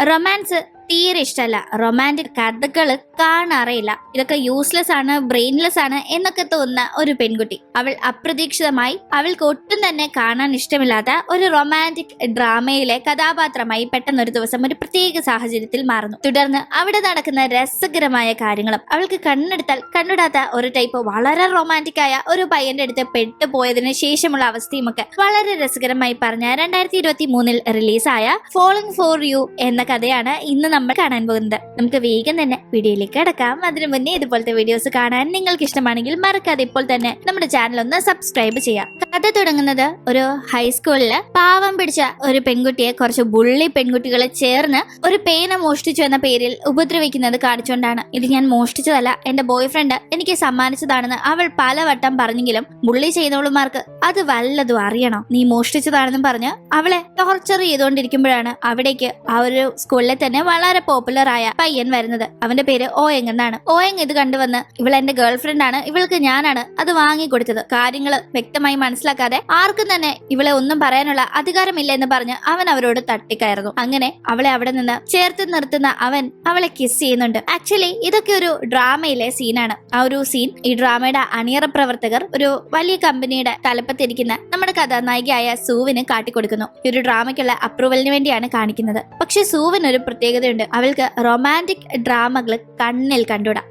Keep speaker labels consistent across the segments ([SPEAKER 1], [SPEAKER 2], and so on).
[SPEAKER 1] Romance തീരെ ഇഷ്ടമല്ല. Romantic കഥകൾ കാണാറില്ല. ഇതൊക്കെ യൂസ്ലെസ് ആണ്, ബ്രെയിൻലെസ് ആണ് എന്നൊക്കെ തോന്നുന്ന ഒരു പെൺകുട്ടി. അവൾ അപ്രതീക്ഷിതമായി അവൾക്ക് ഒട്ടും തന്നെ കാണാൻ ഇഷ്ടമില്ലാത്ത ഒരു റൊമാൻറ്റിക് ഡ്രാമയിലെ കഥാപാത്രമായി പെട്ടെന്നൊരു ദിവസം ഒരു പ്രത്യേക സാഹചര്യത്തിൽ മാറുന്നു. തുടർന്ന് അവിടെ നടക്കുന്ന രസകരമായ കാര്യങ്ങളും അവൾക്ക് കണ്ണെടുത്താൽ കണ്ടിടാത്ത ഒരു ടൈപ്പ് വളരെ റൊമാൻറ്റിക് ആയ ഒരു പയ്യന്റെ അടുത്ത് പെട്ടുപോയതിനു ശേഷമുള്ള അവസ്ഥയുമൊക്കെ വളരെ രസകരമായി പറഞ്ഞ 2023 റിലീസായ ഫോളിംഗ് ഫോർ യു എന്ന കഥയാണ് ഇന്ന് നമ്മൾ കാണാൻ പോകുന്നത്. നമുക്ക് വേഗം തന്നെ വീഡിയോയിലേക്ക് കിടക്കാം. അതിനു മുന്നേ ഇതുപോലത്തെ വീഡിയോസ് കാണാൻ നിങ്ങൾക്ക് ഇഷ്ടമാണെങ്കിൽ മറക്കാതെ ഇപ്പോൾ തന്നെ നമ്മുടെ ചാനൽ ഒന്ന് സബ്സ്ക്രൈബ് ചെയ്യാം. കഥ തുടങ്ങുന്നത് ഒരു ഹൈസ്കൂളില് പാവം പിടിച്ച ഒരു പെൺകുട്ടിയെ കുറച്ച് ബുള്ളി പെൺകുട്ടികളെ ചേർന്ന് ഒരു പേന മോഷ്ടിച്ചു എന്ന പേരിൽ ഉപദ്രവിക്കുന്നത് കാണിച്ചുകൊണ്ടാണ്. ഇത് ഞാൻ മോഷ്ടിച്ചതല്ല, എന്റെ ബോയ് ഫ്രണ്ട് എനിക്ക് സമ്മാനിച്ചതാണെന്ന് അവൾ പലവട്ടം പറഞ്ഞെങ്കിലും ബുള്ളി ചെയ്യുന്നവളുമാർക്ക് അത് വല്ലതും അറിയണോ? നീ മോഷ്ടിച്ചതാണെന്നും പറഞ്ഞ് അവളെ ടോർച്ചർ ചെയ്തുകൊണ്ടിരിക്കുമ്പോഴാണ് അവിടേക്ക് ആ ഒരു സ്കൂളിലെ തന്നെ വളരെ പോപ്പുലർ ആയ പയ്യൻ വരുന്നത്. അവന്റെ പേര് ഓയങ് എന്നാണ്. ഓയങ് ഇത് കണ്ടുവന്ന് ഇവൾ എന്റെ ഗേൾ ഫ്രണ്ട് ആണ്, ഇവൾക്ക് ഞാനാണ് അത് വാങ്ങിക്കൊടുത്തത്. കാര്യങ്ങൾ വ്യക്തമായി മനസ്സിലാക്കാതെ ആർക്കും തന്നെ ഇവളെ ഒന്നും പറയാനുള്ള അധികാരമില്ല എന്ന് പറഞ്ഞ് അവൻ അവരോട് തട്ടിക്കയറുന്നു. അങ്ങനെ അവളെ അവിടെ നിന്ന് ചേർത്ത് നിർത്തുന്ന അവൻ അവളെ കിസ് ചെയ്യുന്നുണ്ട്. ആക്ച്വലി ഇതൊക്കെ ഒരു ഡ്രാമയിലെ സീനാണ്. ആ ഒരു സീൻ ഈ ഡ്രാമയുടെ അണിയറ പ്രവർത്തകർ ഒരു വലിയ കമ്പനിയുടെ തലപ്പത്തിരിക്കുന്ന നമ്മുടെ കഥാനായികയായ സൂവിന് കാട്ടിക്കൊടുക്കുന്നു. ഈ ഒരു ഡ്രാമയ്ക്കുള്ള അപ്രൂവലിന് വേണ്ടിയാണ് കാണിക്കുന്നത്. പക്ഷെ സൂവിന് ഒരു പ്രത്യേകതയുണ്ട്. അവൾക്ക് റൊമാൻറ്റിക് ഡ്രാമകൾ കണ്ണിൽ കണ്ടുകൂടാ.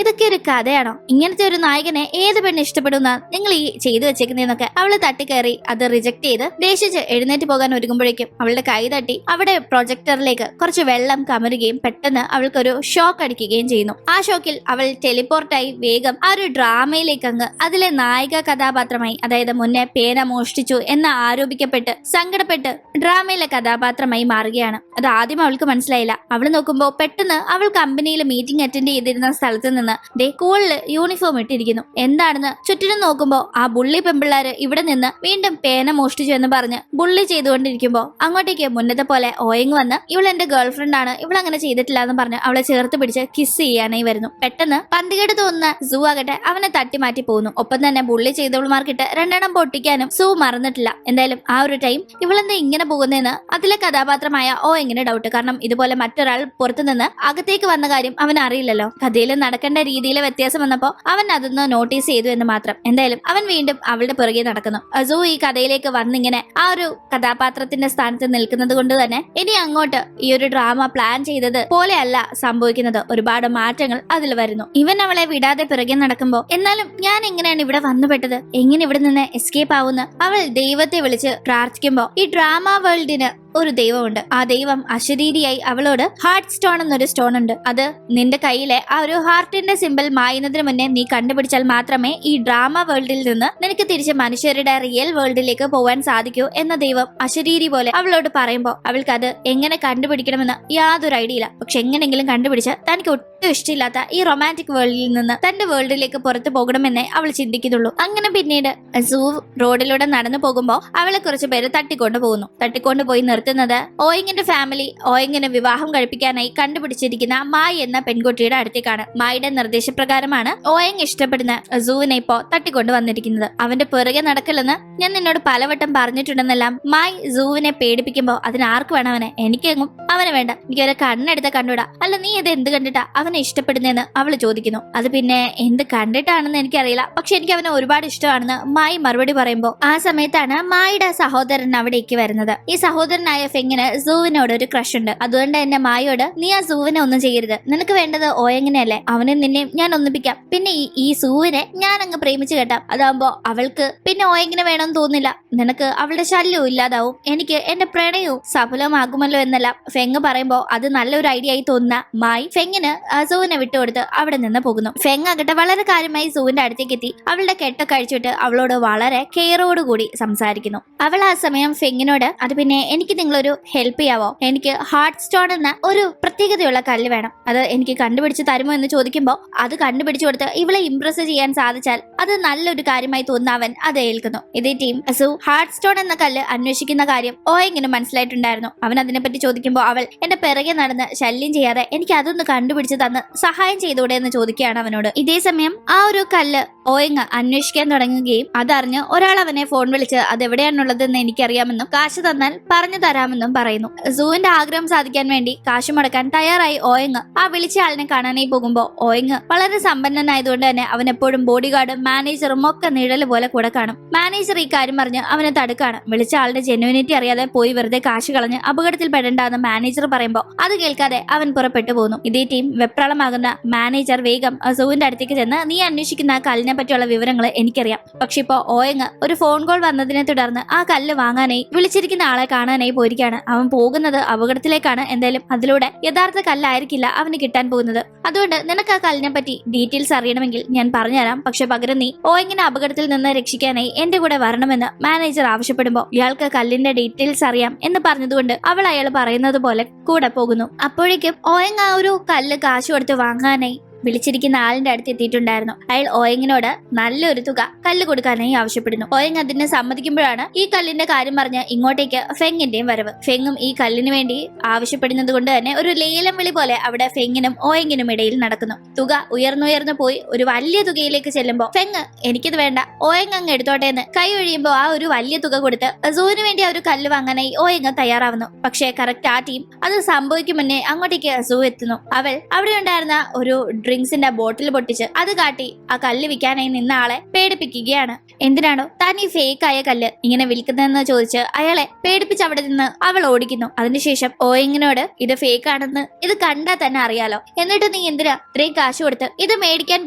[SPEAKER 1] ഇതൊക്കെ ഒരു കഥയാണോ? ഇങ്ങനത്തെ ഒരു നായകനെ ഏത് പെണ്ണ് ഇഷ്ടപ്പെടുന്ന നിങ്ങൾ ഈ ചെയ്തു വെച്ചേക്കുന്നതെന്നൊക്കെ അവള് തട്ടിക്കയറി അത് റിജക്ട് ചെയ്ത് ദേഷിച്ച് എഴുന്നേറ്റ് പോകാൻ ഒരുങ്ങുമ്പോഴേക്കും അവളുടെ കൈ തട്ടി അവിടെ പ്രൊജക്ടറിലേക്ക് കുറച്ച് വെള്ളം കമരുകയും പെട്ടെന്ന് അവൾക്കൊരു ഷോക്ക് അടിക്കുകയും ചെയ്യുന്നു. ആ ഷോക്കിൽ അവൾ ടെലിപ്പോർട്ടായി വേഗം ആ ഒരു ഡ്രാമയിലേക്ക് അങ്ങ് അതിലെ നായിക കഥാപാത്രമായി, അതായത് മുന്നേ പേന മോഷ്ടിച്ചു എന്ന് ആരോപിക്കപ്പെട്ട് സങ്കടപ്പെട്ട് ഡ്രാമയിലെ കഥാപാത്രമായി മാറുകയാണ്. അത് ആദ്യം അവൾക്ക് മനസ്സിലായില്ല. അവൾ നോക്കുമ്പോ പെട്ടെന്ന് അവൾ കമ്പനിയിൽ മീറ്റിംഗ് അറ്റൻഡ് ചെയ്തിരുന്ന സ്ഥലത്ത് നിന്ന് സ്കൂളിൽ യൂണിഫോം ഇട്ടിരിക്കുന്നു. എന്താണെന്ന് ചുറ്റിനും നോക്കുമ്പോ ആ ബുള്ളി പെമ്പിള്ളാര് ഇവിടെ നിന്ന് വീണ്ടും പേന മോഷ്ടിച്ചു എന്ന് പറഞ്ഞ് ബുള്ളി ചെയ്തുകൊണ്ടിരിക്കുമ്പോ അങ്ങോട്ടേക്ക് മുന്നത്തെ പോലെ ഓയങ് വന്ന് ഇവൾ എന്റെ ഗേൾ ഫ്രണ്ട് ആണ്, ഇവൾ അങ്ങനെ ചെയ്തിട്ടില്ല എന്ന് പറഞ്ഞ് അവളെ ചേർത്ത് പിടിച്ച് കിസ് ചെയ്യാനായി വരുന്നു. പെട്ടെന്ന് പന്തികേട് തോന്നുന്ന സൂ ആകട്ടെ അവനെ തട്ടി മാറ്റി പോകുന്നു. ഒപ്പം തന്നെ ബുള്ളി ചെയ്തവൾമാർക്കിട്ട് രണ്ടെണ്ണം പൊട്ടിക്കാനും സൂ മറന്നിട്ടില്ല. എന്തായാലും ആ ഒരു ടൈം ഇവളെന്താ ഇങ്ങനെ പോകുന്നതെന്ന് അതിലെ കഥാപാത്രമായ ഓയങ്ങിന് ഡൗട്ട്. കാരണം ഇതുപോലെ മറ്റൊരാൾ പുറത്തുനിന്ന് അകത്തേക്ക് വന്ന കാര്യം അവൻ അറിയില്ലല്ലോ. കഥയിൽ നടക്കേണ്ട രീതിയിൽ വ്യത്യാസം വന്നപ്പോ അവൻ അതൊന്ന് നോട്ടീസ് ചെയ്തു എന്ന് മാത്രം. എന്തായാലും അവൻ വീണ്ടും അവളുടെ പുറകെ നടക്കുന്നു. സൂ ഈ കഥയിലേക്ക് വന്നിങ്ങനെ ആ ഒരു കഥാപാത്രത്തിന്റെ സ്ഥാനത്ത് നിൽക്കുന്നത് കൊണ്ട് തന്നെ ഇനി അങ്ങോട്ട് ഈ ഒരു ഡ്രാമ പ്ലാൻ ചെയ്തത് പോലെയല്ല സംഭവിക്കുന്നത്. ഒരുപാട് മാറ്റങ്ങൾ അതിൽ വരുന്നു. ഇവൻ അവളെ വിടാതെ പിറകെ നടക്കുമ്പോ എന്നാലും ഞാൻ എങ്ങനെയാണ് ഇവിടെ വന്നുപെട്ടത്, എങ്ങനെ ഇവിടെ നിന്ന് എസ്കേപ്പ് ആവുന്ന അവൾ ദൈവത്തെ വിളിച്ച് പ്രാർത്ഥിക്കുമ്പോ ഈ ഡ്രാമ വേൾഡിന് ഒരു ദൈവമുണ്ട്. ആ ദൈവം അശരീരിയായി അവളോട് ഹാർട്ട് സ്റ്റോൺ എന്നൊരു സ്റ്റോൺ ഉണ്ട്, അത് നിന്റെ കയ്യിലെ ആ ഒരു ഹാർട്ടിന്റെ സിമ്പിൾ മായുന്നതിന് മുന്നേ നീ കണ്ടുപിടിച്ചാൽ മാത്രമേ ഈ ഡ്രാമ വേൾഡിൽ നിന്ന് നിനക്ക് തിരിച്ച് മനുഷ്യരുടെ റിയൽ വേൾഡിലേക്ക് പോകാൻ സാധിക്കൂ എന്ന ദൈവം അശരീരി പോലെ അവളോട് പറയുമ്പോ അവൾക്ക് അത് എങ്ങനെ കണ്ടുപിടിക്കണമെന്ന് യാതൊരു ഐഡിയ ഇല്ല. പക്ഷെ എങ്ങനെങ്കിലും കണ്ടുപിടിച്ച് തനിക്ക് ഒട്ടും ഇഷ്ടമില്ലാത്ത ഈ റൊമാൻറ്റിക് വേൾഡിൽ നിന്ന് തന്റെ വേൾഡിലേക്ക് പുറത്തു പോകണമെന്നേ അവൾ ചിന്തിക്കുന്നുള്ളൂ. അങ്ങനെ പിന്നീട് സൂ റോഡിലൂടെ നടന്നു പോകുമ്പോ അവളെ കുറച്ച് പേര് തട്ടിക്കൊണ്ടുപോയി നിർത്തുന്നത് ഓയിങ്ങിന്റെ ഫാമിലി ഓയിങ്ങിന് വിവാഹം കഴിപ്പിക്കാനായി കണ്ടുപിടിച്ചിരിക്കുന്ന മായി എന്ന പെൺകുട്ടിയുടെ അടുത്തേക്കാണ്. മായിയുടെ നിർദ്ദേശപ്രകാരമാണ് ഓയിങ് ഇഷ്ടപ്പെടുന്ന സൂവിനെ ഇപ്പോ തട്ടിക്കൊണ്ടു വന്നിരിക്കുന്നത്. അവന്റെ പിറകെ നടക്കില്ലെന്ന് ഞാൻ നിന്നോട് പലവട്ടം പറഞ്ഞിട്ടുണ്ടെന്നെല്ലാം മായി സൂവിനെ പേടിപ്പിക്കുമ്പോ അതിനാർക്ക് വേണം അവനെ? എനിക്കെങ്ങും അവനെ വേണ്ട, എനിക്ക് അവരെ കണ്ണെടുത്ത കണ്ടുകൂടാ. അല്ല നീ ഇത് എന്ത് കണ്ടിട്ടാ അവനെ ഇഷ്ടപ്പെടുന്നതെന്ന് അവള് ചോദിക്കുന്നു. അത് പിന്നെ എന്ത് കണ്ടിട്ടാണെന്ന് എനിക്കറിയില്ല, പക്ഷെ എനിക്ക് അവനെ ഒരുപാട് ഇഷ്ടമാണെന്ന് മായി മറുപടി പറയുമ്പോ ആ സമയത്താണ് മായിയുടെ സഹോദരൻ അവിടേക്ക് വരുന്നത്. ഈ സഹോദരനായ ഫെങ്ങിന് സൂവിനോട് ഒരു ക്രഷ് ഉണ്ട്. അതുകൊണ്ട് തന്നെ മായോട് നീ ആ സൂവിനെ ഒന്നും ചെയ്യരുത്, നിനക്ക് വേണ്ടത് ഓയങ്ങിനെയല്ലേ, അവനെ നിന്നെ ഞാൻ ഒന്നിപ്പിക്കാം, പിന്നെ ഈ സൂവിനെ ഞാൻ അങ്ങ് പ്രേമിച്ചു കേട്ടാം, അതാകുമ്പോ അവൾക്ക് പിന്നെ ഓയങ്ങിനെ വേണമെന്ന് തോന്നില്ല, നിനക്ക് അവളുടെ ശല്യവും ഇല്ലാതാവും, എനിക്ക് എന്റെ പ്രണയവും സഫലമാകുമല്ലോ എന്നെല്ലാം ഫെങ് പറയുമ്പോ അത് നല്ലൊരു ഐഡിയ ആയി തോന്നുന്ന മായി ഫെങ്ങിന് സൂവിനെ വിട്ടുകൊടുത്ത് അവിടെ നിന്ന് പോകുന്നു. ഫെങ് ആകട്ടെ വളരെ കാര്യമായി സൂവിന്റെ അടുത്തേക്ക് എത്തി അവളുടെ കെട്ടൊക്കെ അഴിച്ചിട്ട് അവളോട് വളരെ കെയറോടുകൂടി സംസാരിക്കുന്നു. അവൾ ആ സമയം ഫെങ്ങിനോട് അത് പിന്നെ എനിക്ക് നിങ്ങളൊരു ഹെൽപ്പ് ചെയ്യാവോ, എനിക്ക് ഹാർട്ട് സ്റ്റോൺ എന്ന ഒരു പ്രത്യേകതയുള്ള കല്ല് വേണം, അത് എനിക്ക് കണ്ടുപിടിച്ച് തരുമോ എന്ന് ചോദിക്കുമ്പോൾ അത് കണ്ടുപിടിച്ചു കൊടുത്ത് ഇവളെ ഇംപ്രസ് ചെയ്യാൻ സാധിച്ചാൽ അത് നല്ലൊരു കാര്യമായി തോന്നുന്ന അവൻ അത് ഏൽക്കുന്നു. ഇതേ ടീം സു ഹാർട്ട് സ്റ്റോൺ എന്ന കല്ല് അന്വേഷിക്കുന്ന കാര്യം ഓയെങ്ങനെ മനസ്സിലായിട്ടുണ്ടായിരുന്നു. അവൻ അതിനെപ്പറ്റി ചോദിക്കുമ്പോൾ അവൾ എന്റെ പിറകെ നടന്ന് ശല്യം ചെയ്യാതെ എനിക്ക് അതൊന്ന് കണ്ടുപിടിച്ച് തന്ന് സഹായം ചെയ്തൂടെ എന്ന് ചോദിക്കുകയാണ് അവനോട്. ഇതേ സമയം ആ ഒരു കല്ല് ഓയങ് അന്വേഷിക്കാൻ തുടങ്ങുകയും അതറിഞ്ഞ് ഒരാൾ അവനെ ഫോൺ വിളിച്ച് അതെവിടെയാണുള്ളതെന്ന് എനിക്കറിയാമെന്നും കാശ് തന്നാൽ പറഞ്ഞു തരാമെന്നും പറയുന്നു. സൂവിന്റെ ആഗ്രഹം സാധിക്കാൻ വേണ്ടി കാശ് മുടക്കാൻ തയ്യാറായി ഓയങ് ആ വിളിച്ച ആളിനെ കാണാനായി പോകുമ്പോ ഓയങ് വളരെ സമ്പന്നനായതുകൊണ്ട് തന്നെ അവൻ എപ്പോഴും ബോഡി ഗാർഡും മാനേജറും ഒക്കെ നിഴല് പോലെ കൂടെ കാണും. മാനേജർ ഈ കാര്യം പറഞ്ഞ് അവനെ തടുക്കാണ്. വിളിച്ച ആളുടെ ജെന്യൂനിറ്റി അറിയാതെ പോയി വെറുതെ കാശ് കളഞ്ഞ് അപകടത്തിൽ പെടേണ്ടെന്ന് മാനേജർ പറയുമ്പോൾ അത് കേൾക്കാതെ അവൻ പുറപ്പെട്ടു പോകുന്നു. ഇതേ ടീം വെപ്രാളമാകുന്ന മാനേജർ വേഗം സൂവിന്റെ അടുത്തേക്ക് ചെന്ന് നീ അന്വേഷിക്കുന്ന ആ കല്ലിനെ പറ്റിയുള്ള വിവരങ്ങൾ എനിക്കറിയാം. പക്ഷെ ഇപ്പോ ഓയങ് ഒരു ഫോൺ കോൾ വന്നതിനെ തുടർന്ന് ആ കല്ല് വാങ്ങാനായി വിളിച്ചിരിക്കുന്ന ആളെ കാണാനായി പോയിരിക്കാണ്. അവൻ പോകുന്നത് അപകടത്തിലേക്കാണ്. എന്തായാലും അതിലൂടെ യഥാർത്ഥ കല്ലായിരിക്കില്ല അവന് കിട്ടാൻ പോകുന്നത്. അതുകൊണ്ട് നിനക്ക് ആ കല്ലിനെ പറ്റി ഡീറ്റെയിൽസ് അറിയണമെങ്കിൽ ഞാൻ പറഞ്ഞുതരാം. പക്ഷെ പകരം നീ ഓയങ്ങിനെ അപകടത്തിൽ നിന്ന് രക്ഷിക്കാനായി എന്റെ കൂടെ വരണമെന്ന് മാനേജർ ആവശ്യപ്പെടുമ്പോൾ ഇയാൾക്ക് കല്ലിന്റെ ഡീറ്റെയിൽസ് അറിയാം എന്ന് പറഞ്ഞതുകൊണ്ട് അവൾ അയാൾ പറയുന്നത് പോലെ കൂടെ പോകുന്നു. അപ്പോഴേക്കും ഓയങ് ആ ഒരു കല്ല് കാശ് കൊടുത്ത് വാങ്ങാനായി വിളിച്ചിരിക്കുന്ന ആളിന്റെ അടുത്ത് എത്തിയിട്ടുണ്ടായിരുന്നു. അയാൾ ഓയങ്ങിനോട് നല്ലൊരു തുക കല്ല് കൊടുക്കാനായി ആവശ്യപ്പെടുന്നു. ഓയങ് അതിനെ സമ്മതിക്കുമ്പോഴാണ് ഈ കല്ലിന്റെ കാര്യം പറഞ്ഞ് ഇങ്ങോട്ടേക്ക് ഫെങ്ങിന്റെയും വരവ്. ഫെങ്ങും ഈ കല്ലിന് വേണ്ടി ആവശ്യപ്പെടുന്നത് കൊണ്ട് തന്നെ ഒരു ലേലം വിളി പോലെ അവിടെ ഫെങ്ങിനും ഓയങ്ങിനും ഇടയിൽ നടക്കുന്നു. തുക ഉയർന്നുയർന്നു പോയി ഒരു വലിയ തുകയിലേക്ക് ചെല്ലുമ്പോൾ ഫെങ് എനിക്കിത് വേണ്ട, ഓയങ് അങ്ങ് എടുത്തോട്ടെ എന്ന് കൈ ഒഴിയുമ്പോൾ ആ ഒരു വലിയ തുക കൊടുത്ത് സൂവിന് വേണ്ടി ആ ഒരു കല്ല് വാങ്ങാനായി ഓയങ് തയ്യാറാവുന്നു. പക്ഷേ കറക്റ്റ് ആ ടീം അത് സംഭവിക്കും മുന്നേ അങ്ങോട്ടേക്ക് സൂ എത്തുന്നു. അവൾ അവിടെ ഉണ്ടായിരുന്ന ഒരു ഡ്രിങ്ക്സിന്റെ ബോട്ടിൽ പൊട്ടിച്ച് അത് കാട്ടി ആ കല്ല് വിൽക്കാനായി നിന്ന ആളെ പേടിപ്പിക്കുകയാണ്. എന്തിനാണോ താൻ ഈ ഫേക്ക് ആയ കല്ല് ഇങ്ങനെ വിൽക്കുന്നതെന്ന് ചോദിച്ച് അയാളെ പേടിപ്പിച്ച് അവിടെ നിന്ന് അവൾ ഓടിക്കുന്നു. അതിനുശേഷം ഓയങ്ങിനോട് ഇത് ഫേക്ക് ആണെന്ന് ഇത് കണ്ടാൽ തന്നെ അറിയാലോ, എന്നിട്ട് നീ എന്തിനാ ഇത്രയും കാശ് കൊടുത്ത് ഇത് മേടിക്കാൻ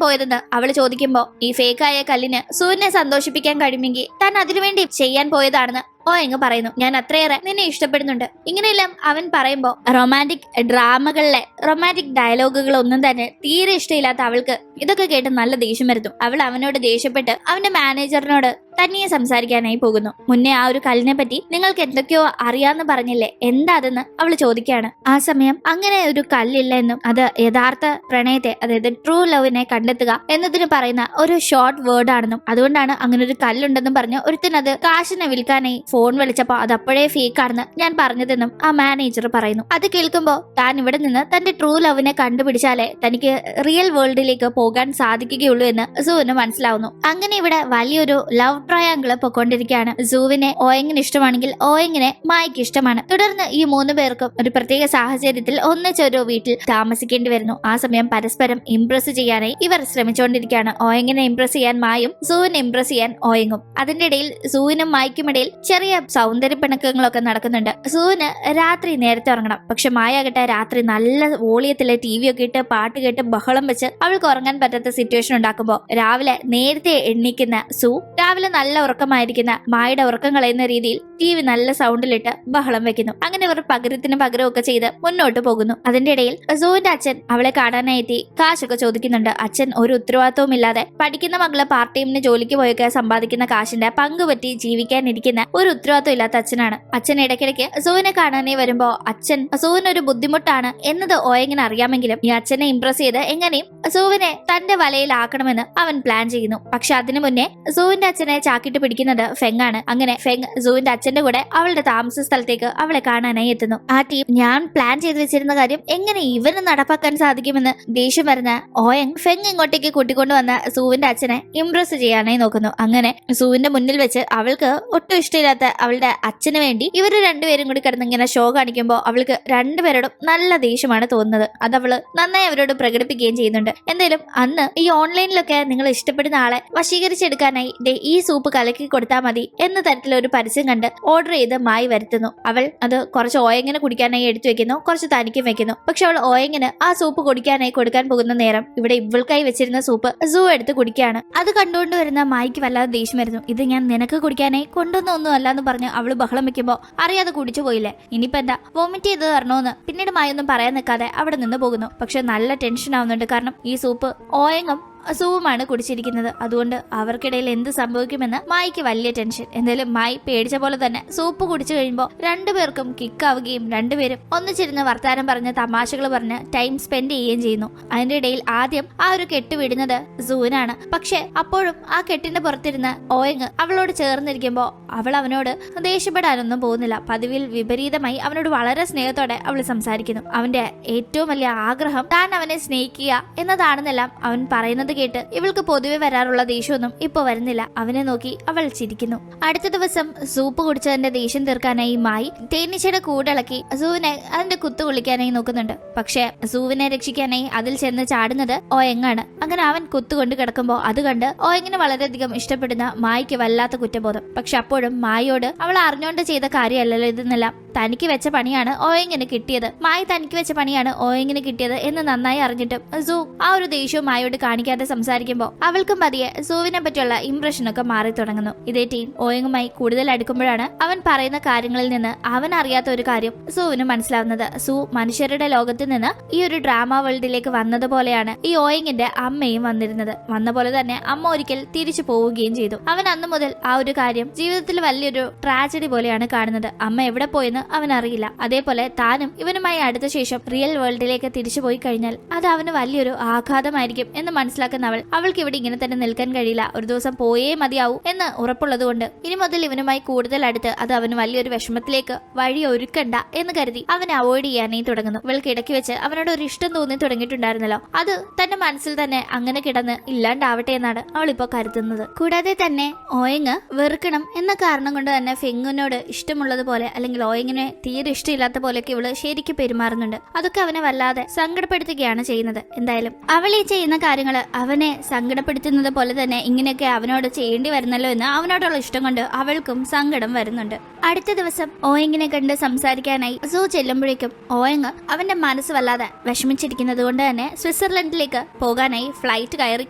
[SPEAKER 1] പോയതെന്ന് അവൾ ചോദിക്കുമ്പോ ഈ ഫേക്ക് ആയ കല്ലിന് സൂര്യനെ സന്തോഷിപ്പിക്കാൻ കഴിയുമെങ്കിൽ താൻ അതിനുവേണ്ടി ചെയ്യാൻ പോയതാണെന്ന് ഓയങ് പറയുന്നു. ഞാൻ അത്രയേറെ നിന്നെ ഇഷ്ടപ്പെടുന്നുണ്ട്. ഇങ്ങനെയെല്ലാം അവൻ പറയുമ്പോ റൊമാൻറ്റിക് ഡ്രാമകളിലെ റൊമാൻറ്റിക് ഡയലോഗുകൾ ഒന്നും തന്നെ തീരെ ഇഷ്ടമില്ലാത്ത അവൾക്ക് ഇതൊക്കെ കേട്ട് നല്ല ദേഷ്യം വരുന്നു. അവൾ അവനോട് ദേഷ്യപ്പെട്ട് അവന്റെ മാനേജറിനോട് തനിയെ സംസാരിക്കാനായി പോകുന്നു. മുന്നേ ആ ഒരു കല്ലിനെ പറ്റി നിങ്ങൾക്ക് എന്തൊക്കെയോ അറിയാന്ന് പറഞ്ഞില്ലേ, എന്താ അതെന്ന് അവൾ ചോദിക്കുകയാണ്. ആ സമയം അങ്ങനെ ഒരു കല്ലില്ല എന്നും അത് യഥാർത്ഥ പ്രണയത്തെ അതായത് ട്രൂ ലവിനെ കണ്ടെത്തുക എന്നതിന് പറയുന്ന ഒരു ഷോർട്ട് വേർഡ് ആണെന്നും അതുകൊണ്ടാണ് അങ്ങനെ ഒരു കല്ലുണ്ടെന്നും പറഞ്ഞ് ഒരുത്തിനത് കാശിനെ വിൽക്കാനായി ഫോൺ വിളിച്ചപ്പോ അത് അപ്പോഴേ ഫേക്ക് ആണെന്ന് ഞാൻ പറഞ്ഞതെന്നും ആ മാനേജർ പറയുന്നു. അത് കേൾക്കുമ്പോ താൻ ഇവിടെ നിന്ന് തന്റെ ട്രൂ ലവിനെ കണ്ടുപിടിച്ചാലേ തനിക്ക് റിയൽ വേൾഡിലേക്ക് പോകാൻ സാധിക്കുകയുള്ളൂ എന്ന് സൂവിന് മനസ്സിലാവുന്നു. അങ്ങനെ ഇവിടെ വലിയൊരു ലവ് ട്രയാങ്കിള് പൊക്കൊണ്ടിരിക്കുകയാണ്. സൂവിനെ ഓയങ്ങിന് ഇഷ്ടമാണെങ്കിൽ ഓയങ്ങിനെ മായ്ക്ക് ഇഷ്ടമാണ്. തുടർന്ന് ഈ 3 പേർക്കും ഒരു പ്രത്യേക സാഹചര്യത്തിൽ ഒന്നിച്ചൊരു വീട്ടിൽ താമസിക്കേണ്ടി വരുന്നു. ആ സമയം പരസ്പരം ഇംപ്രസ് ചെയ്യാനായി ഇവർ ശ്രമിച്ചുകൊണ്ടിരിക്കുകയാണ്. ഓയങ്ങിനെ ഇംപ്രസ് ചെയ്യാൻ മായും സൂവിനെ ഇംപ്രസ് ചെയ്യാൻ ഓയങ്ങും. അതിന്റെ ഇടയിൽ സൂവിനും മായ്ക്കും ഇടയിൽ ചെറിയ സൗന്ദര്യ പിണക്കങ്ങളൊക്കെ നടക്കുന്നുണ്ട്. സൂവിന് രാത്രി നേരത്തെ ഉറങ്ങണം. പക്ഷെ മായാകട്ടെ രാത്രി നല്ല വോളിയത്തിലെ TV ഒക്കെ ഇട്ട് പാട്ട് കേട്ട് ബഹളം വെച്ച് അവൾക്ക് ഉറങ്ങാൻ പറ്റാത്ത സിറ്റുവേഷൻ ഉണ്ടാക്കുമ്പോൾ രാവിലെ നേരത്തെ എണ്ണിക്കുന്ന സൂ രാവിലെ നല്ല ഉറക്കമായിരിക്കുന്ന മായയുടെ ഉറക്കം കളയുന്ന രീതിയിൽ TV നല്ല സൗണ്ടിലിട്ട് ബഹളം വെക്കുന്നു. അങ്ങനെ ഇവർ പകരത്തിന് പകരമൊക്കെ ചെയ്ത് മുന്നോട്ട് പോകുന്നു. അതിന്റെ ഇടയിൽ സൂവിന്റെ അച്ഛൻ അവളെ കാണാനായി എത്തി കാശൊക്കെ ചോദിക്കുന്നുണ്ട്. അച്ഛൻ ഒരു ഉത്തരവാദിത്വവും ഇല്ലാതെ പഠിക്കുന്ന മകള് പാർട്ട് ടൈമിന് ജോലിക്ക് പോയൊക്കെ സമ്പാദിക്കുന്ന കാശിന്റെ പങ്ക് പറ്റി ജീവിക്കാനിരിക്കുന്ന ഒരു ഉത്തരവാദിത്വം ഇല്ലാത്ത അച്ഛനാണ്. അച്ഛൻ ഇടയ്ക്കിടയ്ക്ക് സൂവിനെ കാണാനായി വരുമ്പോ അച്ഛൻ സൂവിനൊരു ബുദ്ധിമുട്ടാണ് എന്നത് ഓയങ്ങിന് അറിയാമെങ്കിലും ഈ അച്ഛനെ ഇംപ്രസ് ചെയ്ത് എങ്ങനെയും സൂവിനെ തന്റെ വലയിലാക്കണമെന്ന് അവൻ പ്ലാൻ ചെയ്യുന്നു. പക്ഷെ അതിനു മുന്നേ സൂവിന്റെ അച്ഛനെ ചാക്കിട്ട് പിടിക്കുന്നത് ഫെങ് ആണ്. അങ്ങനെ ഫെങ് സൂവിന്റെ അച്ഛന്റെ കൂടെ അവളുടെ താമസ സ്ഥലത്തേക്ക് അവളെ കാണാനായി എത്തുന്നു. ആ ടീം ഞാൻ പ്ലാൻ ചെയ്ത് വെച്ചിരുന്ന കാര്യം എങ്ങനെ ഇവന് നടപ്പാക്കാൻ സാധിക്കുമെന്ന് ദേഷ്യം വരുന്ന ഓയങ് ഫെങ് ഇങ്ങോട്ടേക്ക് കൂട്ടിക്കൊണ്ടുവന്ന സൂവിന്റെ അച്ഛനെ ഇംപ്രസ് ചെയ്യാനായി നോക്കുന്നു. അങ്ങനെ സൂവിന്റെ മുന്നിൽ വെച്ച് അവൾക്ക് ഒട്ടും ഇഷ്ടമില്ലാത്ത അവളുടെ അച്ഛന് വേണ്ടി ഇവര് രണ്ടുപേരും കൂടി കിടന്ന് ഇങ്ങനെ ഷോ കാണിക്കുമ്പോൾ അവൾക്ക് രണ്ടുപേരോടും നല്ല ദേഷ്യമാണ് തോന്നുന്നത്. അത് അവള് നന്നായി അവരോട് പ്രകടിപ്പിക്കുകയും ചെയ്യുന്നുണ്ട്. എന്തായാലും അന്ന് ഈ ഓൺലൈനിലൊക്കെ നിങ്ങൾ ഇഷ്ടപ്പെടുന്ന ആളെ വശീകരിച്ചെടുക്കാനായി ഈ സൂപ്പ് കലക്കി കൊടുത്താൽ മതി എന്ന തരത്തിലൊരു പരസ്യം കണ്ട് ഓർഡർ ചെയ്ത് മായി വരുത്തുന്നു. അവൾ അത് കുറച്ച് ഓയങ്ങിന് കുടിക്കാനായി എടുത്തു വെക്കുന്നു, കുറച്ച് തനിക്കും വെക്കുന്നു. പക്ഷെ അവൾ ഓയങ്ങിന് ആ സൂപ്പ് കുടിക്കാനായി കൊടുക്കാൻ പോകുന്ന നേരം ഇവിടെ ഇവൾക്കായി വെച്ചിരുന്ന സൂപ്പ് സൂ എടുത്ത് കുടിക്കുകയാണ്. അത് കണ്ടുകൊണ്ട് വരുന്ന മായിക്ക് വല്ലാതെ ദേഷ്യം വരുന്നു. ഇത് ഞാൻ നിനക്ക് കുടിക്കാനായി കൊണ്ടുവന്നൊന്നും അല്ല എന്ന് പറഞ്ഞ് അവള് ബഹളം വെക്കുമ്പോ അറിയാതെ കുടിച്ചു പോയില്ലേ, ഇനിയിപ്പോ എന്താ വോമിറ്റ് ചെയ്ത് തരണോന്ന് പിന്നീട് മായൊന്നും പറയാൻ നിൽക്കാതെ അവിടെ നിന്ന് പോകുന്നു. പക്ഷെ നല്ല ടെൻഷൻ ആവുന്നുണ്ട്. കാരണം ഈ സൂപ്പ് ഓയങ്ങും സൂവുമാണ് കുടിച്ചിരിക്കുന്നത്. അതുകൊണ്ട് അവർക്കിടയിൽ എന്ത് സംഭവിക്കുമെന്ന് മായിക്ക് വലിയ ടെൻഷൻ. എന്തായാലും മായി പേടിച്ച പോലെ തന്നെ സൂപ്പ് കുടിച്ചു കഴിയുമ്പോൾ രണ്ടുപേർക്കും കിക്കാവുകയും രണ്ടുപേരും ഒന്നിച്ചിരുന്ന് വർത്താനം പറഞ്ഞ് തമാശകൾ പറഞ്ഞ് ടൈം സ്പെൻഡ് ചെയ്യുകയും ചെയ്യുന്നു. അതിന്റെ ഇടയിൽ ആദ്യം ആ ഒരു കെട്ട് വിടുന്നത് സൂനാണ്. പക്ഷെ അപ്പോഴും ആ കെട്ടിന്റെ പുറത്തിരുന്ന് ഓയങ് അവളോട് ചേർന്നിരിക്കുമ്പോൾ അവൾ അവനോട് ദേഷ്യപ്പെടാനൊന്നും പോകുന്നില്ല. പതിവിൽ വിപരീതമായി അവനോട് വളരെ സ്നേഹത്തോടെ അവൾ സംസാരിക്കുന്നു. അവന്റെ ഏറ്റവും വലിയ ആഗ്രഹം താൻ അവനെ സ്നേഹിക്കുക എന്നതാണെന്നെല്ലാം അവൻ പറയുന്നത് കേട്ട് ഇവൾക്ക് പൊതുവെ വരാറുള്ള ദേഷ്യമൊന്നും ഇപ്പൊ വരുന്നില്ല. അവനെ നോക്കി അവൾ ചിരിക്കുന്നു. അടുത്ത ദിവസം സൂപ്പ് കുടിച്ചതിന്റെ ദേഷ്യം തീർക്കാനായി മായി തേനീച്ചയുടെ കൂടിളക്കി സൂവിനെ അതിന്റെ കുത്തു കൊള്ളിക്കാനായി നോക്കുന്നുണ്ട്. പക്ഷെ സൂവിനെ രക്ഷിക്കാനായി അതിൽ ചെന്ന് ചാടുന്നത് ഓയങ്ങാണ്. അങ്ങനെ അവൻ കുത്തുകൊണ്ട് കിടക്കുമ്പോൾ അത് കണ്ട് ഓയങ്ങിന് വളരെയധികം ഇഷ്ടപ്പെടുന്ന മായിക്ക് വല്ലാത്ത കുറ്റബോധം. പക്ഷെ അപ്പോഴും മായിയോട് അവൾ അറിഞ്ഞുകൊണ്ട് ചെയ്ത കാര്യമല്ലല്ലോ ഇതെന്നെല്ലാം, തനിക്ക് വെച്ച പണിയാണ് ഓയങ്ങിന് കിട്ടിയത്, മായി തനിക്ക് വെച്ച പണിയാണ് ഓയങ്ങിന് കിട്ടിയത് എന്ന് നന്നായി അറിഞ്ഞിട്ടും സൂ ആ ഒരു ദേഷ്യവും മായോട് കാണിക്കാതെ സംസാരിക്കുമ്പോൾ അവൾക്കും പതിയെ സൂവിനെ പറ്റിയുള്ള ഇംപ്രഷനൊക്കെ മാറി തുടങ്ങുന്നു. ഇതേ ടീം ഓയങ്ങുമായി കൂടുതൽ അടുക്കുമ്പോഴാണ് അവൻ പറയുന്ന കാര്യങ്ങളിൽ നിന്ന് അവൻ അറിയാത്ത ഒരു കാര്യം സൂവിന് മനസ്സിലാവുന്നത്. സൂ മനുഷ്യരുടെ ലോകത്ത് നിന്ന് ഈ ഒരു ഡ്രാമ വേൾഡിലേക്ക് വന്നതുപോലെയാണ് ഈ ഓയങ്ങിന്റെ അമ്മയും വന്നിരുന്നത്. വന്ന പോലെ തന്നെ അമ്മ ഒരിക്കൽ തിരിച്ചു പോവുകയും ചെയ്തു. അവൻ അന്നു മുതൽ ആ ഒരു കാര്യം ജീവിതത്തിൽ വലിയൊരു ട്രാജഡി പോലെയാണ് കാണുന്നത്. അമ്മ എവിടെ പോയെന്ന് അവൻ അറിയില്ല. അതേപോലെ താനും ഇവനുമായി അടുത്ത ശേഷം റിയൽ വേൾഡിലേക്ക് തിരിച്ചു പോയി കഴിഞ്ഞാൽ അത് അവന് വലിയൊരു ആഘാതമായിരിക്കും എന്ന് മനസ്സിലാക്കുന്ന അവൾക്ക് ഇവിടെ ഇങ്ങനെ തന്നെ നിൽക്കാൻ കഴിയില്ല, ഒരു ദിവസം പോയേ മതിയാവൂ എന്ന് ഉറപ്പുള്ളതുകൊണ്ട് ഇനി മുതൽ ഇവനുമായി കൂടുതൽ അടുത്ത് അത് അവന് വലിയൊരു വിഷമത്തിലേക്ക് വഴി ഒരുക്കണ്ട എന്ന് കരുതി അവനെ അവോയ്ഡ് ചെയ്യാനേ തുടങ്ങുന്നു. ഇവൾക്ക് ഇടയ്ക്ക് വെച്ച് അവനോട് ഒരു ഇഷ്ടം തോന്നി തുടങ്ങിയിട്ടുണ്ടായിരുന്നല്ലോ, അത് തന്റെ മനസ്സിൽ തന്നെ അങ്ങനെ കിടന്ന് ഇല്ലാണ്ടാവട്ടെ എന്നാണ് അവൾ ഇപ്പോ കരുതുന്നത്. കൂടാതെ തന്നെ ഓയങ് വെറുക്കണം എന്ന കാരണം കൊണ്ട് തന്നെ ഫെങ്ങിനോട് ഇഷ്ടമുള്ളതുപോലെ അല്ലെങ്കിൽ ഓയങ്ങിനെ തീരെ ഇഷ്ടമില്ലാത്ത പോലെയൊക്കെ ഇവള് ശരിക്കും പെരുമാറുന്നുണ്ട്. അതൊക്കെ അവനെ വല്ലാതെ സങ്കടപ്പെടുത്തുകയാണ് ചെയ്യുന്നത്. എന്തായാലും അവൾ ഈ ചെയ്യുന്ന കാര്യങ്ങൾ അവനെ സങ്കടപ്പെടുത്തുന്നത് പോലെ തന്നെ ഇങ്ങനെയൊക്കെ അവനോട് ചെയ്യേണ്ടി വരുന്നല്ലോ എന്ന് അവനോടുള്ള ഇഷ്ടം കൊണ്ട് അവൾക്കും സങ്കടം വരുന്നുണ്ട്. അടുത്ത ദിവസം ഓയങ്ങിനെ കണ്ട് സംസാരിക്കാനായി സൂ ചെല്ലുമ്പോഴേക്കും ഓയങ് അവന്റെ മനസ്സ് വല്ലാതെ വിഷമിച്ചിരിക്കുന്നത് കൊണ്ട് തന്നെ സ്വിറ്റ്സർലൻഡിലേക്ക് പോകാനായി ഫ്ലൈറ്റ് കയറി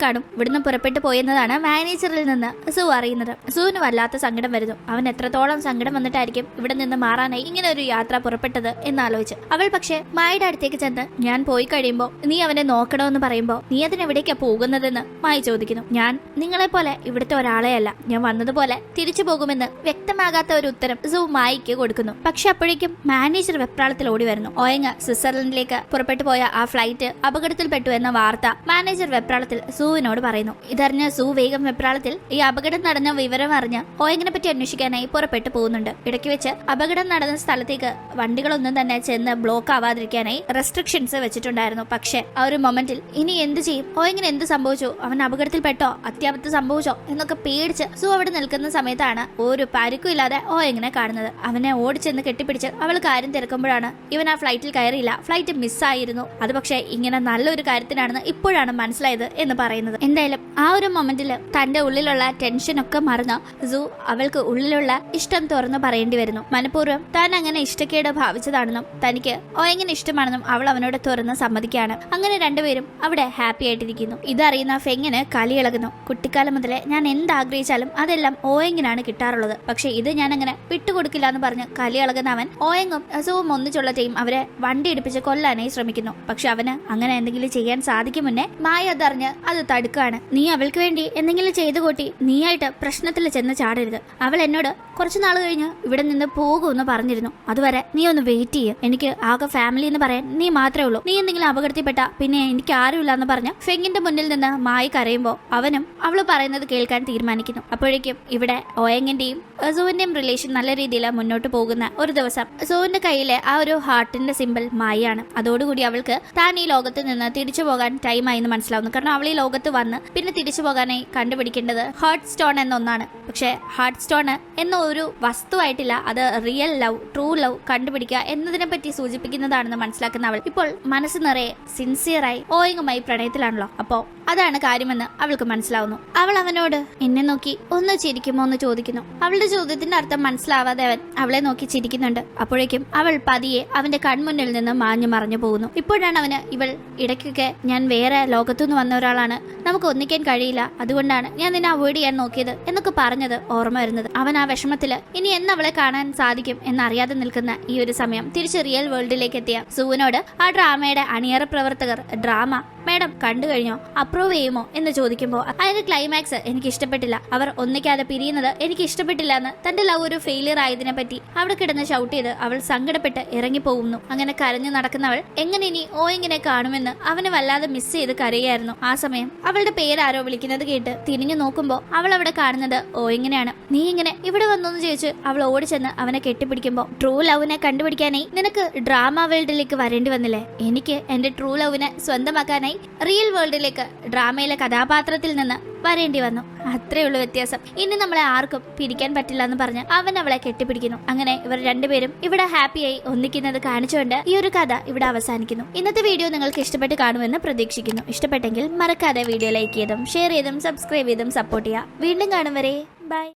[SPEAKER 1] കാണും. ഇവിടുന്ന് പുറപ്പെട്ടു പോയെന്നതാണ് മാനേജറിൽ നിന്ന് സൂ അറിയുന്നത്. സൂവിന് വല്ലാത്ത സങ്കടം വരുന്നു. അവൻ എത്രത്തോളം സങ്കടം വന്നിട്ടായിരിക്കും ഇവിടെ നിന്ന് മാറാനായി ഇങ്ങനെ ഒരു യാത്ര പുറപ്പെട്ടത് എന്നാലോചിച്ച് അവൾ പക്ഷെ മായുടെ അടുത്തേക്ക് ചെന്ന് ഞാൻ പോയി കഴിയുമ്പോൾ നീ അവനെ നോക്കണമെന്ന് പറയുമ്പോൾ നീ അതിനെവിടേക്കാ പോകുന്നതെന്ന് മായി ചോദിക്കുന്നു. ഞാൻ നിങ്ങളെ പോലെ ഇവിടുത്തെ ഒരാളെയല്ല, ഞാൻ വന്നതുപോലെ തിരിച്ചു പോകുമെന്ന് വ്യക്തമാകാത്ത ഒരു ഉത്തരം സൂ മായിക്ക് കൊടുക്കുന്നു. പക്ഷെ അപ്പോഴേക്കും മാനേജർ വെപ്രാളത്തിൽ ഓടി വരുന്നു. ഓയങ്ങ് സ്വിറ്റ്സർലൻഡിലേക്ക് പുറപ്പെട്ടു പോയ ആ ഫ്ലൈറ്റ് അപകടത്തിൽപ്പെട്ടു എന്ന വാർത്ത മാനേജർ വെപ്രാളത്തിൽ സൂവിനോട് പറയുന്നു. ഇതറിഞ്ഞ സൂ വേഗം വെപ്രാളത്തിൽ ഈ അപകടം നടന്ന വിവരം അറിഞ്ഞ് ഓയങ്ങിനെ പറ്റി അന്വേഷിക്കാനായി പുറപ്പെട്ടു പോകുന്നുണ്ട്. ഇടയ്ക്ക് വെച്ച് അപകടം നടന്ന സ്ഥലത്തേക്ക് വണ്ടികളൊന്നും തന്നെ ചെന്ന് ബ്ലോക്ക് ആവാതിരിക്കാനായി റെസ്ട്രിക്ഷൻസ് വെച്ചിട്ടുണ്ടായിരുന്നു. പക്ഷെ ആ ഒരു മൊമെന്റിൽ ഇനി എന്ത് ചെയ്യും, ഓയങ്ങിന് എന്ത് സംഭവിച്ചു, അവൻ അപകടത്തിൽപ്പെട്ടോ, അത്യാപത്ത് സംഭവിച്ചോ എന്നൊക്കെ പേടിച്ച് സൂ അവിടെ നിൽക്കുന്ന സമയത്താണ് ഒരു പരിക്കും ഇല്ലാതെ ഓയങ്ങിനെ കാണുന്നത്. അവനെ ഓടിച്ചെന്ന് കെട്ടിപ്പിടിച്ച് അവൾ കാര്യം തിരക്കുമ്പോഴാണ് ഇവൻ ആ ഫ്ലൈറ്റിൽ കയറിയില്ല, ഫ്ലൈറ്റ് മിസ്സായിരുന്നു, അത് പക്ഷേ ഇങ്ങനെ നല്ലൊരു കാര്യത്തിനാണെന്ന് ഇപ്പോഴാണ് മനസ്സിലായത് എന്ന് പറയുന്നത്. എന്തായാലും ആ ഒരു മൊമെന്റിൽ തന്റെ ഉള്ളിലുള്ള ടെൻഷൻ ഒക്കെ മറന്ന് സൂ അവൾക്ക് ഉള്ളിലുള്ള ഇഷ്ടം തുറന്നു പറയേണ്ടി വരുന്നു. മനഃപൂർവ്വം താൻ അങ്ങനെ ഇഷ്ടക്കേട് ഭാവിച്ചതാണെന്നും തനിക്ക് ഓയങ്ങിന് ഇഷ്ടമാണെന്നും അവൾ അവനോട് തുറന്ന് സമ്മതിക്കുകയാണ്. അങ്ങനെ രണ്ടുപേരും അവിടെ ഹാപ്പി ആയിട്ടിരിക്കുന്നു. ഇതറിയുന്ന ഫെങ്ങിന് കലിയിളകുന്നു. കുട്ടിക്കാലം മുതലേ ഞാൻ എന്താഗ്രഹിച്ചാലും അതെല്ലാം ഓയങ്ങിനാണ് കിട്ടാറുള്ളത്, പക്ഷെ ഇത് ഞാൻ അങ്ങനെ വിട്ടുകൊടുക്കില്ല എന്ന് പറഞ്ഞ് കലിയിളകുന്ന അവൻ ഓയങ്ങും സൂവും ഒന്നിച്ചുള്ള ടീം അവരെ വണ്ടി ഇടിപ്പിച്ച് കൊല്ലാനായി ശ്രമിക്കുന്നു. പക്ഷെ അവന് അങ്ങനെ എന്തെങ്കിലും ചെയ്യാൻ സാധിക്കും മുന്നേ മായ അതറിഞ്ഞ് അത് തടുക്കുകയാണ്. നീ അവൾക്ക് വേണ്ടി എന്തെങ്കിലും ചെയ്തു കൂട്ടി നീയായിട്ട് പ്രശ്നത്തിൽ ചെന്ന് ചാടരുത്. അവൾ എന്നോട് കുറച്ചു നാൾ കഴിഞ്ഞ് ഇവിടെ നിന്ന് പോകുമെന്ന് പറഞ്ഞിരുന്നു, അതുവരെ നീ ഒന്ന് വെയിറ്റ് ചെയ്യും. എനിക്ക് ആകെ ഫാമിലി എന്ന് പറയാൻ നീ മാത്രമേ ഉള്ളൂ. നീ എന്തെങ്കിലും അപകടത്തിൽപ്പെട്ട പിന്നെ എനിക്ക് ആരുമില്ല എന്ന് പറഞ്ഞ് ഫെങ്ങിന്റെ മുന്നിൽ നിന്ന് മായി കരയുമ്പോൾ അവനും അവള് പറയുന്നത് കേൾക്കാൻ തീരുമാനിക്കുന്നു. അപ്പോഴേക്കും ഇവിടെ ഓയങ്ങിന്റെയും സൂവിന്റെയും റിലേഷൻ നല്ല രീതിയിൽ മുന്നോട്ട് പോകുന്ന ഒരു ദിവസം സൂവിന്റെ കയ്യിലെ ആ ഒരു ഹാർട്ടിന്റെ സിമ്പിൾ മായാണ്. അതോടുകൂടി അവൾക്ക് താൻ ഈ ലോകത്ത് നിന്ന് തിരിച്ചു പോകാൻ ടൈമായി എന്ന് മനസ്സിലാവുന്നു. കാരണം അവൾ ഈ ലോകത്ത് വന്ന് പിന്നെ തിരിച്ചു പോകാനായി കണ്ടുപിടിക്കേണ്ടത് ഹാർട്ട് സ്റ്റോൺ എന്നൊന്നാണ്. പക്ഷെ ഹാർട്ട് സ്റ്റോൺ എന്ന ഒരു വസ്തുവായിട്ടില്ല, അത് റിയൽ ലവ്, ട്രൂ ലവ് കണ്ടുപിടിക്കുക എന്നതിനെ പറ്റി സൂചിപ്പിക്കുന്നതാണെന്ന് മനസ്സിലാക്കുന്ന അവൾ ഇപ്പോൾ മനസ്സ് നിറയെ സിൻസിയറായി ഓയങ്ങുമായി പ്രണയത്തിലാണല്ലോ. അപ്പോ അതാണ് കാര്യമെന്ന് അവൾക്ക് മനസ്സിലാവുന്നു. അവൾ അവനോട് എന്നെ നോക്കി ഒന്ന് ചിരിക്കുമോ എന്ന് ചോദിക്കുന്നു. അവളുടെ ചോദ്യത്തിന്റെ അർത്ഥം മനസ്സിലാവാതെ അവൻ അവളെ നോക്കി ചിരിക്കുന്നുണ്ട്. അപ്പോഴേക്കും അവൾ പതിയെ അവന്റെ കൺമുന്നിൽ നിന്ന് മാഞ്ഞു മറഞ്ഞു പോകുന്നു. ഇപ്പോഴാണ് അവന് ഇവൾ ഇടയ്ക്കൊക്കെ ഞാൻ വേറെ ലോകത്തുനിന്ന് വന്ന ഒരാളാണ്, നമുക്ക് ഒന്നിക്കാൻ കഴിയില്ല, അതുകൊണ്ടാണ് ഞാൻ നിന്നെ അവോയ്ഡ് ചെയ്യാൻ നോക്കിയത് എന്നൊക്കെ പറഞ്ഞത് ഓർമ്മ വരുന്നത്. അവൻ ആ വിഷമത്തില് ഇനി എന്ന് അവളെ കാണാൻ സാധിക്കും എന്നറിയാതെ നിൽക്കുന്ന ഈ ഒരു സമയം തിരിച്ച് റിയൽ വേൾഡിലേക്ക് എത്തിയ സൂവിനോട് ആ ഡ്രാമയുടെ അണിയറ പ്രവർത്തകർ ഡ്രാമ മാഡം കണ്ടു കഴിഞ്ഞോ, അപ്രൂവ് ചെയ്യുമോ എന്ന് ചോദിക്കുമ്പോൾ അതിന്റെ ക്ലൈമാക്സ് എനിക്ക് ഇഷ്ടപ്പെട്ടില്ല, അവർ ഒന്നിക്കാതെ പിരിയുന്നത് എനിക്ക് ഇഷ്ടപ്പെട്ടില്ല എന്ന് തന്റെ ലവ് ഒരു ഫെയിലിയർ ആയതിനെ പറ്റി അവിടെ കിടന്ന് ഷൗട്ട് ചെയ്ത് അവൾ സങ്കടപ്പെട്ട് ഇറങ്ങിപ്പോകുന്നു. അങ്ങനെ കരഞ്ഞു നടക്കുന്നവൾ എങ്ങനെ ഇനി ഓയങ്ങിനെ കാണുമെന്ന് അവനെ വല്ലാതെ മിസ് ചെയ്ത് കരയായിരുന്നു. ആ സമയം അവളുടെ പേരാരോ വിളിക്കുന്നത് കേട്ട് തിരിഞ്ഞു നോക്കുമ്പോൾ അവൾ അവിടെ കാണുന്നത് ഓയങ്ങിനെയാണ്. നീ ഇങ്ങനെ ഇവിടെ വന്നോന്ന് ചോദിച്ച് അവൾ ഓടിച്ചെന്ന് അവനെ കെട്ടിപ്പിടിക്കുമ്പോൾ ട്രൂ ലവിനെ കണ്ടുപിടിക്കാനായി നിനക്ക് ഡ്രാമ വേൾഡിലേക്ക് വരേണ്ടി വന്നില്ലേ, എനിക്ക് എന്റെ ട്രൂ ലവിനെ സ്വന്തമാക്കാനായി റിയൽ വേൾഡിലേക്ക് ഡ്രാമയിലെ കഥാപാത്രത്തിൽ നിന്ന് വരേണ്ടി വന്നു. അത്രേ ഉള്ളൂ വ്യത്യാസം. ഇനി നമ്മളെ ആർക്കും പിരിക്കാൻ പറ്റില്ല എന്ന് പറഞ്ഞ് അവൻ അവളെ കെട്ടിപ്പിടിക്കുന്നു. അങ്ങനെ ഇവർ രണ്ടുപേരും ഇവിടെ ഹാപ്പിയായി ഒന്നിക്കുന്നത് കാണിച്ചുകൊണ്ട് ഈ ഒരു കഥ ഇവിടെ അവസാനിക്കുന്നു. ഇന്നത്തെ വീഡിയോ നിങ്ങൾക്ക് ഇഷ്ടപ്പെട്ട് കാണുമെന്ന് പ്രതീക്ഷിക്കുന്നു. ഇഷ്ടപ്പെട്ടെങ്കിൽ മറക്കാതെ വീഡിയോ ലൈക്ക് ചെയ്തും ഷെയർ ചെയ്തും സബ്സ്ക്രൈബ് ചെയ്തും സപ്പോർട്ട് ചെയ്യുക. വീണ്ടും കാണും വരെ ബൈ.